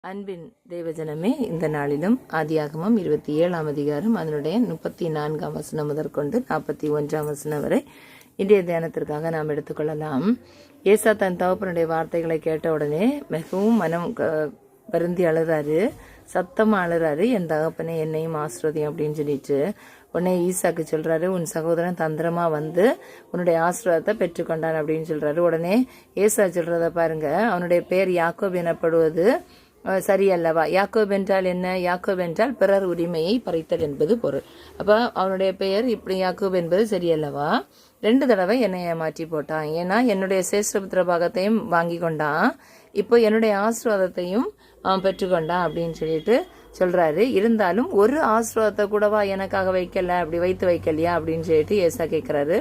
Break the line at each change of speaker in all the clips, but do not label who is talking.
அன்பின் தேவஜனமே, இந்த நாளிலும் ஆதியாகமம் 27ஆம் அதிகாரம் அதனுடைய 34ஆம் வசனம் முதற்கொண்டு 41ஆம் வசனம் வரை இன்றைய தியானத்திற்காக நாம் எடுத்துக்கொள்ளலாம். ஏசா தன் தகப்பனுடைய வார்த்தைகளை கேட்ட உடனே மிகவும் மனம் வருந்தி அழுறாரு, சத்தமா அழுறாரு. என் தகப்பனே என்னையும் ஆசீர்வதியும் அப்படின்னு சொல்லிட்டு உடனே ஈசாக்கு சொல்றாரு, உன் சகோதரன் தந்திரமா வந்து உன்னுடைய ஆசீர்வாதத்தை பெற்றுக்கொண்டான் அப்படின்னு சொல்றாரு. உடனே ஏசா சொல்றத பாருங்க, அவனுடைய பெயர் யாக்கோப் எனப்படுவது சரியல்லவா? யாக்கோப் என்றால் என்ன? யாக்கோப் என்றால் பிறர் உரிமையை பறித்தல் என்பது பொருள். அப்ப அவனுடைய பெயர் இப்படி யாக்கோப் என்பது சரியல்லவா? 2 தடவை என்னை ஏமாற்றி போட்டான். ஏன்னா என்னுடைய சேஷ்டபுத்திர பாகத்தையும் வாங்கி கொண்டான், இப்போ என்னுடைய ஆசீர்வாதத்தையும் அவன் பெற்றுக்கொண்டான் அப்படின்னு சொல்லிட்டு சொல்றாரு. இருந்தாலும் ஒரு ஆசீர்வாதத்தை கூடவா எனக்காக வைக்கல, அப்படி வைத்து வைக்கலையா அப்படின்னு சொல்லிட்டு ஏசா கேட்கிறாரு.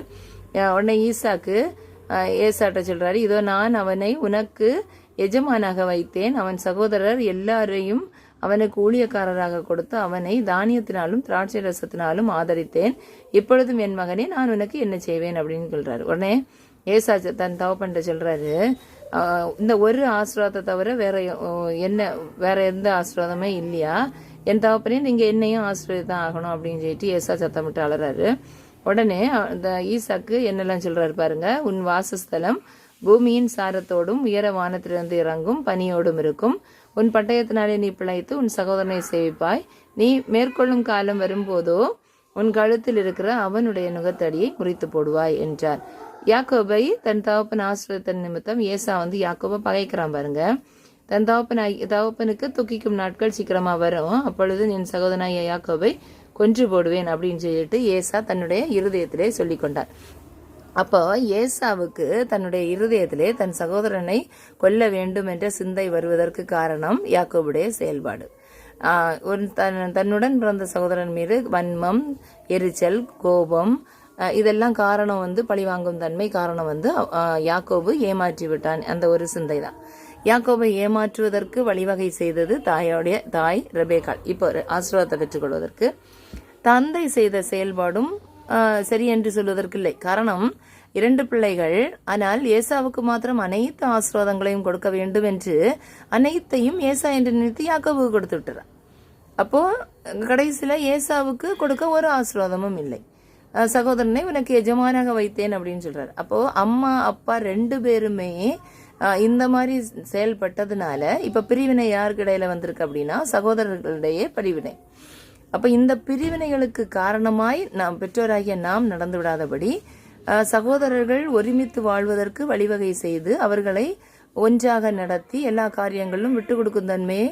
உடனே ஈசாக்கு ஏசாட்ட சொல்றாரு, இதோ நான் அவனை உனக்கு எஜமானாக வைத்தேன், அவன் சகோதரர் எல்லாரையும் அவனுக்கு ஊழியக்காரராக கொடுத்து அவனை தானியத்தினாலும் திராட்சை ரசத்தினாலும் ஆதரித்தேன். இப்பொழுதும் என் மகனே நான் உனக்கு என்ன செய்வேன் அப்படின்னு சொல்றாரு. உடனே ஏசா தன் தகப்பன்ட்ட சொல்றாரு, இந்த ஒரு ஆசீர்வாதத்தை தவிர வேற எந்த ஆசீர்வாதமே இல்லையா? என் தகப்பனே நீங்க என்னையும் ஆசீர்வாதம் ஆகணும் அப்படின்னு சொல்லிட்டு ஏசா சத்தமிட்டு அலறாரு. உடனே இந்த ஈசாக்கு என்னெல்லாம் சொல்றாரு பாருங்க, உன் வாசஸ்தலம் பூமியின் சாரத்தோடும் உயர வானத்திலிருந்து இறங்கும் பனியோடும் இருக்கும். உன் பட்டயத்தினாலே நீ பிழைத்து உன் சகோதரனை சேவிப்பாய். நீ மேற்கொள்ளும் காலம் வரும்போதோ உன் கழுத்தில் இருக்கிற அவனுடைய நுகத்தடியை முறித்து போடுவாய் என்றார். யாக்கோபை தன் தகப்பன் ஆசிரியத்தின் நிமித்தம் ஏசா யாக்கோபை பகைக்கிறான் பாருங்க. தன் தகப்பனுக்கு துக்கிக்கும் நாட்கள் சீக்கிரமா வரும், அப்பொழுது என் சகோதரனாய யாக்கோபை கொன்று போடுவேன் அப்படின்னு சொல்லிட்டு ஏசா தன்னுடைய இருதயத்திலே சொல்லிக் கொண்டார். அப்போ ஏசாவுக்கு தன்னுடைய இருதயத்திலே தன் சகோதரனை கொல்ல வேண்டும் என்ற சிந்தை வருவதற்கு காரணம் யாக்கோபுடைய செயல்பாடு. தன்னுடன் பிறந்த சகோதரன் மீது வன்மம், எரிச்சல், கோபம், இதெல்லாம் காரணம் பழிவாங்கும் தன்மை காரணம் யாக்கோபு ஏமாற்றி விட்டான். அந்த ஒரு சிந்தை தான் யாக்கோபை ஏமாற்றுவதற்கு வழிவகை செய்தது தாய் ரெபேக்காள். இப்போ ஆசீர்வாதத்தை பெற்றுக்கொள்வதற்கு தந்தை செய்த செயல்பாடும் சரி என்று சொல்வதற்கு இல்லை. காரணம் 2 பிள்ளைகள், ஆனால் ஏசாவுக்கு மாத்திரம் அனைத்து ஆசீர்வாதங்களையும் கொடுக்க வேண்டும் என்று அனைத்தையும் ஏசா என்று நினைத்து யாக்கோபுக்கு கொடுத்து விட்டுறான். அப்போ கடைசியில ஏசாவுக்கு கொடுக்க ஒரு ஆசீர்வாதமும் இல்லை. சகோதரனை உனக்கு எஜமானாக வைத்தேன் அப்படின்னு சொல்றாரு. அப்போ அம்மா அப்பா 2 பேருமே இந்த மாதிரி செயல்பட்டதுனால இப்ப பிரிவினை யாருக்கு இடையில வந்திருக்கு அப்படின்னா சகோதரர்களிடையே பிரிவினை. அப்ப இந்த பிரிவினைகளுக்கு காரணமாய் நாம் பெற்றோராகிய நாம் நடந்து விடாதபடி சகோதரர்கள் ஒருமித்து வாழ்வதற்கு வழிவகை செய்து அவர்களை ஒன்றாக நடத்தி எல்லா காரியங்களிலும் விட்டு கொடுக்கும் தன்மையை